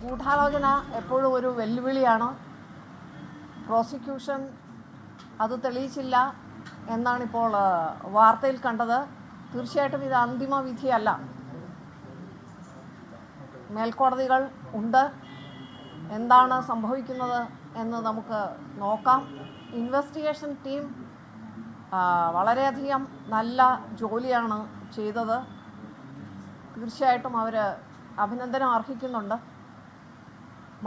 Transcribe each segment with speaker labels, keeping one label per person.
Speaker 1: ഗൂഢാലോചന എപ്പോഴും ഒരു വെല്ലുവിളിയാണ്. പ്രോസിക്യൂഷൻ അത് തെളിയിച്ചില്ല എന്നാണിപ്പോൾ വാർത്തയിൽ കണ്ടത്. തീർച്ചയായിട്ടും ഇത് അന്തിമ വിധിയല്ല. മേൽക്കോടതികൾ ഉണ്ട്. എന്താണ് സംഭവിക്കുന്നത് എന്ന് നമുക്ക് നോക്കാം. ഇൻവെസ്റ്റിഗേഷൻ ടീം വളരെയധികം നല്ല ജോലിയാണ് ചെയ്തത്. തീർച്ചയായിട്ടും അവർ അഭിനന്ദനം അർഹിക്കുന്നുണ്ട്.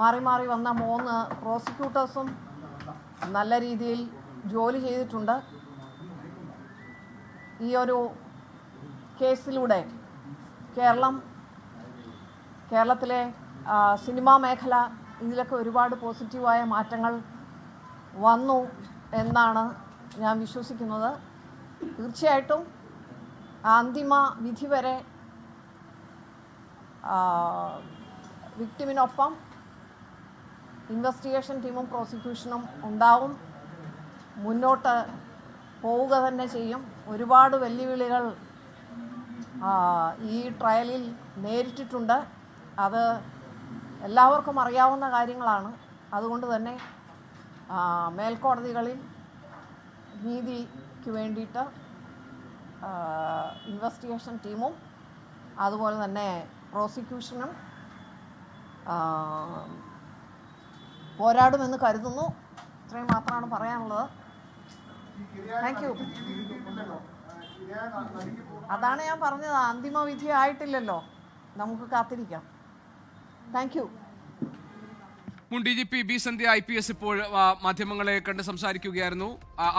Speaker 1: മാറി മാറി വന്ന 3 പ്രോസിക്യൂട്ടേഴ്സും നല്ല രീതിയിൽ ജോലി ചെയ്തിട്ടുണ്ട്. ഈ ഒരു കേസിലൂടെ കേരളത്തിലെ സിനിമാ മേഖല ഇതിലൊക്കെ ഒരുപാട് പോസിറ്റീവായ മാറ്റങ്ങൾ വന്നു എന്നാണ് ഞാൻ വിശ്വസിക്കുന്നത്. തീർച്ചയായിട്ടും അന്തിമ വിധി വരെ വിക്ടിമിനൊപ്പം ഇൻവെസ്റ്റിഗേഷൻ ടീമും പ്രോസിക്യൂഷനും ഉണ്ടാവും. മുന്നോട്ട് പോവുക തന്നെ ചെയ്യും. ഒരുപാട് വെല്ലുവിളികൾ ഈ ട്രയലിൽ നേരിട്ടിട്ടുണ്ട്. അത് എല്ലാവർക്കും അറിയാവുന്ന കാര്യങ്ങളാണ്. അതുകൊണ്ട് തന്നെ മേൽക്കോടതികളിൽ നീതിക്ക് വേണ്ടിയിട്ട് ഇൻവെസ്റ്റിഗേഷൻ ടീമും അതുപോലെ തന്നെ പ്രോസിക്യൂഷനും പോരാടുമെന്ന് കരുതുന്നു. ഇത്രയും മാത്രമാണ് പറയാനുള്ളത്. Thank you. അതാണ് ഞാൻ പറഞ്ഞത്, അന്തിമ വിധി ആയിട്ടില്ലല്ലോ, നമുക്ക് കാത്തിരിക്കാം. Thank you.
Speaker 2: മുൻ DGP ബി സന്ധ്യ IPS ഇപ്പോൾ മാധ്യമങ്ങളെ കണ്ട് സംസാരിക്കുകയായിരുന്നു.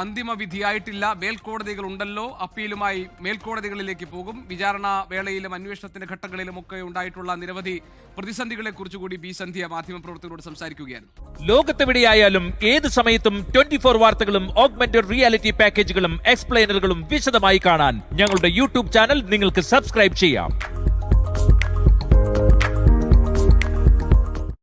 Speaker 2: അന്തിമ വിധിയായിട്ടില്ല, മേൽക്കോടതികൾ ഉണ്ടല്ലോ, അപ്പീലുമായി മേൽക്കോടതികളിലേക്ക് പോകും. വിചാരണ വേളയിലും അന്വേഷണത്തിന്റെ ഘട്ടങ്ങളിലും ഒക്കെ ഉണ്ടായിട്ടുള്ള നിരവധി പ്രതിസന്ധികളെ കുറിച്ചുകൂടി ബി സന്ധ്യ മാധ്യമപ്രവർത്തകരോട് സംസാരിക്കുകയായിരുന്നു.
Speaker 3: ലോകത്തെവിടെയായാലും ഏത് സമയത്തും 24 വാർത്തകളും ഓഗ്മെന്റഡ് റിയാലിറ്റി പാക്കേജുകളും എക്സ്പ്ലെയിനറുകളും വിശദമായി കാണാൻ ഞങ്ങളുടെ YouTube ചാനൽ നിങ്ങൾക്ക് സബ്സ്ക്രൈബ് ചെയ്യാം.